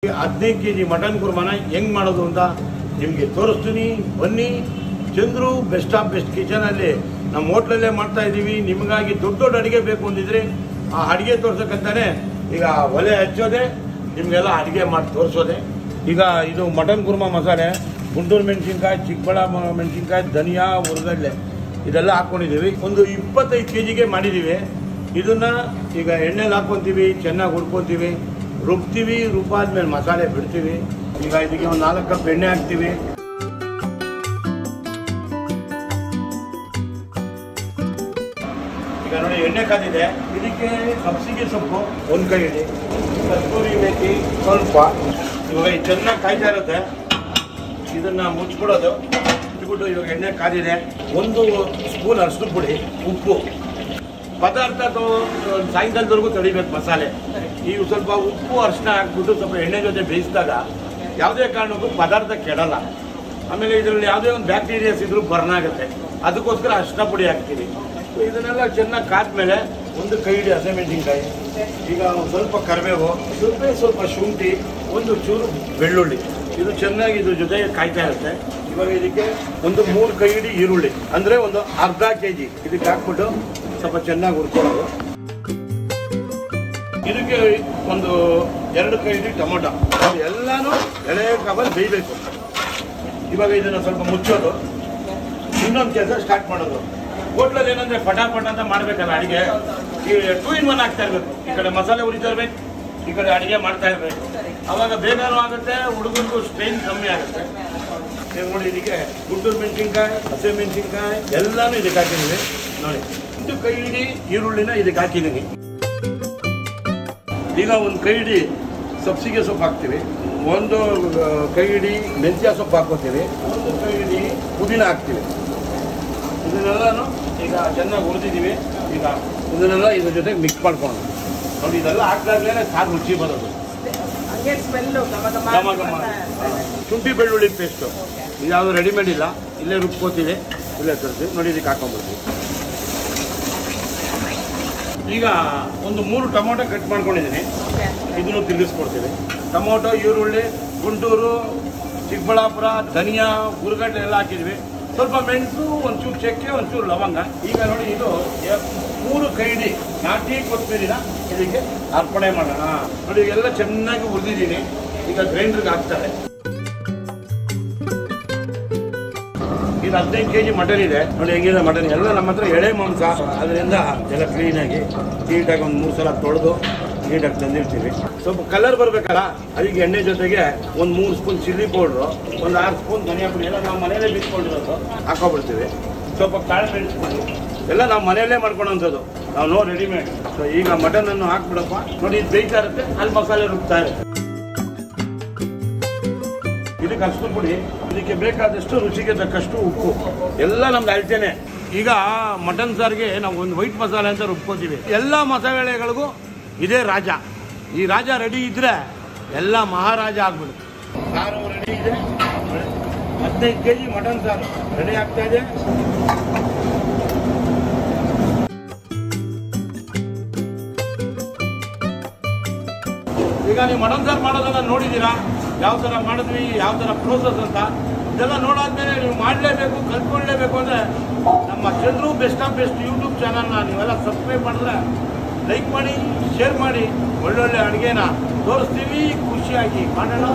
15 kg mutton ಕುರ್ಮಾನ ಹೆಂಗ್ ಮಾಡೋದು ಅಂತ ನಿಮಗೆ ತೋರಿಸ್ತೀನಿ ಬನ್ನಿ. Chandru best of best kitchen ಅಲ್ಲಿ ನಮ್ಮ ಹೋಟ್ಲಲ್ಲೇ ಮಾಡ್ತಾ ಇದ್ದೀವಿ. ನಿಮಗಾಗಿ ದೊಡ್ಡ ದೊಡ್ಡ ಅಡಿಗೆ ಬೇಕು ಅಂದಿದ್ರೆ ಆ ಅಡಿಗೆ ತೋರ್ಸಕ್ಕಂತಾನೆ ಈಗ ಒಲೆ ಹಚ್ಚೋದೆ, ನಿಮಗೆಲ್ಲ ಅಡಿಗೆ ಮಾಡಿ ತೋರಿಸೋದೆ. ಈಗ ಇದು ಮಟನ್ ಕುರ್ಮಾ ಮಸಾಲೆ, ಗುಂಟೂರು ಮೆಣಸಿನ್ಕಾಯಿ, ಚಿಕ್ಕಬಳ್ಳಾಪುರ ಮೆಣಸಿನ್ಕಾಯಿ, ಧನಿಯಾ, ಉರ್ಗಡ್ಲೆ ಇದೆಲ್ಲ ಹಾಕ್ಕೊಂಡಿದ್ದೀವಿ. ಒಂದು 25 kg ಮಾಡಿದ್ದೀವಿ. ಇದನ್ನ ಈಗ ಎಣ್ಣೆಲಿ ಹಾಕ್ಕೊಂತೀವಿ, ಚೆನ್ನಾಗಿ ಹುರ್ಕೊಂತೀವಿ, ರುಬ್ತೀವಿ. ರುಬ್ಬಾದ್ಮೇಲೆ ಮಸಾಲೆ ಬಿಡ್ತೀವಿ. ಈಗ ಇದಕ್ಕೆ ಒಂದು 4 ಕಪ್ ಎಣ್ಣೆ ಹಾಕ್ತೀವಿ. ಈಗ ನೋಡಿ ಎಣ್ಣೆ ಕಾದಿದೆ. ಇದಕ್ಕೆ ಸಬ್ಸಿಗೆ ಸೊಪ್ಪು 1 ಕೈ ಹಿಡಿ, ಕಸ್ತೂರಿ ಮೇಥಿ ಸ್ವಲ್ಪ. ಇವಾಗ ಚೆನ್ನಾಗಿ ಕಾಯ್ತಾ ಇರುತ್ತೆ. ಇದನ್ನ ಮುಚ್ಚಿಬಿಡೋದು. ಮುಚ್ಚಿಬಿಟ್ಟು ಇವಾಗ ಎಣ್ಣೆ ಕಾದಿದೆ. 1 ಸ್ಪೂನ್ ಅರಿಶಿನ ಪುಡಿ, ಉಪ್ಪು. ಪದಾರ್ಥ ಸಾಯಂಕಾಲದವರೆಗೂ ತಡಿಬೇಕು ಮಸಾಲೆ. ಈಗ ಸ್ವಲ್ಪ ಉಪ್ಪು ಅರಿಶಿನ ಹಾಕ್ಬಿಟ್ಟು ಸ್ವಲ್ಪ ಎಣ್ಣೆ ಜೊತೆ ಬೇಯಿಸಿದಾಗ ಯಾವುದೇ ಕಾರಣಕ್ಕೂ ಪದಾರ್ಥ ಕೆಡಲ್ಲ. ಆಮೇಲೆ ಇದರಲ್ಲಿ ಯಾವುದೇ ಒಂದು ಬ್ಯಾಕ್ಟೀರಿಯಾಸ್ ಇದ್ರೂ ಬರ್ನ್ ಆಗುತ್ತೆ. ಅದಕ್ಕೋಸ್ಕರ ಅರಿಶಿನ ಪುಡಿ ಹಾಕ್ತೀವಿ. ಇದನ್ನೆಲ್ಲ ಚೆನ್ನಾಗಿ ಕಾದ್ಮೇಲೆ 1 ಕೈ ಹಿಡಿ ಹಸಿಮೆಣಸಿನ್ಕಾಯಿ, ಈಗ ಸ್ವಲ್ಪ ಕರಿಬೇವು, ಸ್ವಲ್ಪ ಶುಂಠಿ, 1 ಚೂರು ಬೆಳ್ಳುಳ್ಳಿ. ಇದು ಚೆನ್ನಾಗಿ ಇದ್ರ ಜೊತೆ ಕಾಯ್ತಾ ಇರುತ್ತೆ. ಇವಾಗ ಇದಕ್ಕೆ 3 ಕೈ ಹಿಡಿ ಈರುಳ್ಳಿ, ಅಂದರೆ ಒಂದು ಅರ್ಧ kg ಇದಕ್ಕೆ ಹಾಕ್ಬಿಟ್ಟು ಸ್ವಲ್ಪ ಚೆನ್ನಾಗಿ ಹುರ್ಕೊಳ್ಳೋದು. ಇದಕ್ಕೆ 2 ಕೈ ಹಿಡಿ ಟೊಮೊಟೊ, ಎಲ್ಲಾನು ಎಳೆ ಕಬಲ್ ಬೇಯಬೇಕು. ಇವಾಗ ಇದನ್ನು ಸ್ವಲ್ಪ ಮುಚ್ಚೋದು. ಇನ್ನೊಂದು ಕೆಲಸ ಸ್ಟಾರ್ಟ್ ಮಾಡೋದು. ಹೋಟ್ಲಲ್ಲಿ ಏನಂದ್ರೆ ಪಟಾಪಟ್ ಅಂತ ಮಾಡಬೇಕಲ್ಲ ಅಡಿಗೆ, ಈ 2 in 1 ಆಗ್ತಾ ಇರಬೇಕು. ಈ ಕಡೆ ಮಸಾಲೆ ಹುರಿತಾ ಇರ್ಬೇಕು, ಈ ಕಡೆ ಅಡಿಗೆ ಮಾಡ್ತಾ ಇರ್ಬೇಕು. ಅವಾಗ ಬೇಗನೂ ಆಗುತ್ತೆ, ಹುಡುಗರಿಗೂ ಸ್ಟ್ರೈನ್ ಕಮ್ಮಿ ಆಗುತ್ತೆ. ನೋಡಿ ಇದಕ್ಕೆ ಗುಂಟೂರು ಮೆಣಸಿನ್ಕಾಯಿ, ಹಸಿಮೆಣಸಿನ್ಕಾಯಿ ಎಲ್ಲಾನು ಇದಕ್ಕೆ ಹಾಕಿದ್ದೀವಿ. ನೋಡಿ 1 ಕೈ ಹಿಡಿ ಈರುಳ್ಳಿನ ಇದಕ್ಕೆ ಹಾಕಿದ್ದೀನಿ. ಈಗ 1 ಕೈ ಹಿಡಿ ಸಬ್ಸಿಗೆ ಸೊಪ್ಪು ಹಾಕ್ತೀವಿ, 1 ಕೈ ಹಿಡಿ ಮೆಂತ್ಯ ಸೊಪ್ಪು ಹಾಕ್ಕೋತೀವಿ, 1 ಕೈ ಹಿಡಿ ಪುದೀನ ಹಾಕ್ತೀವಿ. ಇದನ್ನೆಲ್ಲನೂ ಈಗ ಚೆನ್ನಾಗಿ ಹುರಿದಿದ್ದೀವಿ. ಈಗ ಇದನ್ನೆಲ್ಲ ಇದ್ರ ಜೊತೆಗೆ ಮಿಕ್ಸ್ ಮಾಡ್ಕೊಂಡು ನೋಡಿ, ಇದೆಲ್ಲ ಹಾಕಿದಾಗಲೇ ಸಾರು ರುಚಿ ಬರೋದು. ಶುಂಠಿ ಬೆಳ್ಳುಳ್ಳಿ ಪೇಸ್ಟು ಇದು ಯಾವುದು ರೆಡಿಮೇಡ್ ಇಲ್ಲ, ಇಲ್ಲೇ ರುಬ್ಕೋತೀವಿ, ಇಲ್ಲೇ ತರ್ತೀವಿ. ನೋಡಿ ಇದಕ್ಕೆ ಹಾಕೊಂಡ್ಬಿಡ್ತೀವಿ. ಈಗ 3 ಟೊಮೊಟೊ ಕಟ್ ಮಾಡ್ಕೊಂಡಿದ್ದೀನಿ, ಇದನ್ನು ತಿರುಗಿಸ್ಕೊಡ್ತೀವಿ. ಟೊಮೊಟೊ, ಈರುಳ್ಳಿ, ಗುಂಟೂರು, ಚಿಕ್ಕಬಳ್ಳಾಪುರ, ಧನಿಯಾ, ಉರ್ಗಡ್ಲೆ ಎಲ್ಲ ಹಾಕಿದ್ವಿ. ಸ್ವಲ್ಪ ಮೆಣಸು, 1 ಚೂರು ಚಕ್ಕೆ, 1 ಚೂರು ಲವಂಗ. ಈಗ ನೋಡಿ ಇದು 3 ಕೈ ಹಿಡಿ ನಾಟಿ ಕೊತ್ತಂಬರಿನ ಇದಕ್ಕೆ ಅರ್ಪಣೆ ಮಾಡೋಣ. ನೋಡಿ ಎಲ್ಲ ಚೆನ್ನಾಗಿ ಹುರಿದಿದ್ದೀನಿ. ಈಗ ಗ್ರೈಂಡ್ರಿಗೆ ಹಾಕ್ತಾರೆ. ಇದು 15 kg ಮಟನ್ ಇದೆ. ನೋಡಿ ಹೆಂಗಿದೆ ಮಟನ್. ಎಲ್ಲ ನಮ್ಮ ಹತ್ರ ಎಳೆ ಮಾಂಸ, ಅದರಿಂದ ಎಲ್ಲ ಕ್ಲೀನಾಗಿ ನೀಟಾಗಿ 3 ಸಲ ತೊಳೆದು ನೀಟಾಗಿ ತಂದಿರ್ತೀವಿ. ಸ್ವಲ್ಪ ಕಲರ್ ಬರಬೇಕಲ್ಲ, ಅದಕ್ಕೆ ಎಣ್ಣೆ ಜೊತೆಗೆ 3 ಸ್ಪೂನ್ ಚಿಲ್ಲಿ ಪೌಡ್ರು, 6 ಸ್ಪೂನ್ ಧನಿಯಾ ಪುಡಿ ಎಲ್ಲ ನಾವು ಮನೆಯಲ್ಲೇ ಬಿಟ್ಕೊಂಡಿರೋದು ಹಾಕೊಬಿಡ್ತೀವಿ. ಸ್ವಲ್ಪ ಕಾಳು ಮೆಣಸು ಎಲ್ಲ ನಾವು ಮನೆಯಲ್ಲೇ ಮಾಡ್ಕೊಳ್ಳೋಂಥದ್ದು, ನಾವು ರೆಡಿಮೇಡ್. ಸೊ ಈಗ ಮಟನನ್ನು ಹಾಕ್ಬಿಡಪ್ಪ. ನೋಡಿ ಇದು ಬೇಯ್ತಾ ಇರುತ್ತೆ, ಅಲ್ಲಿ ಮಸಾಲೆ ರುಬ್ತಾ ಇರುತ್ತೆ. ಇದಕ್ಕೆ ಅಷ್ಟು ಪುಡಿ, ಇದಕ್ಕೆ ಬೇಕಾದಷ್ಟು ರುಚಿಗೆ ತಕ್ಕಷ್ಟು ಉಪ್ಪು, ಎಲ್ಲ ನಮ್ದು ಅಳತೆನೆ. ಈಗ ಮಟನ್ ಸಾರಿಗೆ ನಾವು 1 ವೈಟ್ ಮಸಾಲೆ ಅಂತ ರುಬ್ಕೋತೀವಿ. ಎಲ್ಲ ಮಸಾಲೆಗಳಿಗೂ ಇದೇ ರಾಜ. ಈ ರಾಜ ರೆಡಿ ಇದ್ರೆ ಎಲ್ಲ ಮಹಾರಾಜ ಆಗ್ಬಿಡುತ್ತೆ. ಸಾರು ರೆಡಿ ಇದೆ. 15 kg ಮಟನ್ ಸಾರು ರೆಡಿ ಆಗ್ತಾ ಇದೆ. ಈಗ ನೀವು ಮಟನ್ ಸಾರು ಮಾಡೋದನ್ನ ನೋಡಿದ್ದೀರಾ, ಯಾವ ಥರ ಮಾಡಿದ್ವಿ, ಯಾವ ಥರ ಪ್ರೋಸೆಸ್ ಅಂತ. ಇದೆಲ್ಲ ನೋಡಾದ್ಮೇಲೆ ನೀವು ಮಾಡಲೇಬೇಕು, ಕಲ್ತ್ಕೊಳ್ಳೇಬೇಕು ಅಂದರೆ ನಮ್ಮ Chandru best of best YouTube ಚಾನಲ್ನ ನೀವೆಲ್ಲ ಸಬ್ಸ್ಕ್ರೈಬ್ ಮಾಡಿದ್ರೆ ಲೈಕ್ ಮಾಡಿ, ಶೇರ್ ಮಾಡಿ. ಒಳ್ಳೊಳ್ಳೆ ಅಡುಗೆನ ತೋರಿಸ್ತೀವಿ, ಖುಷಿಯಾಗಿ ಮಾಡೋಣ.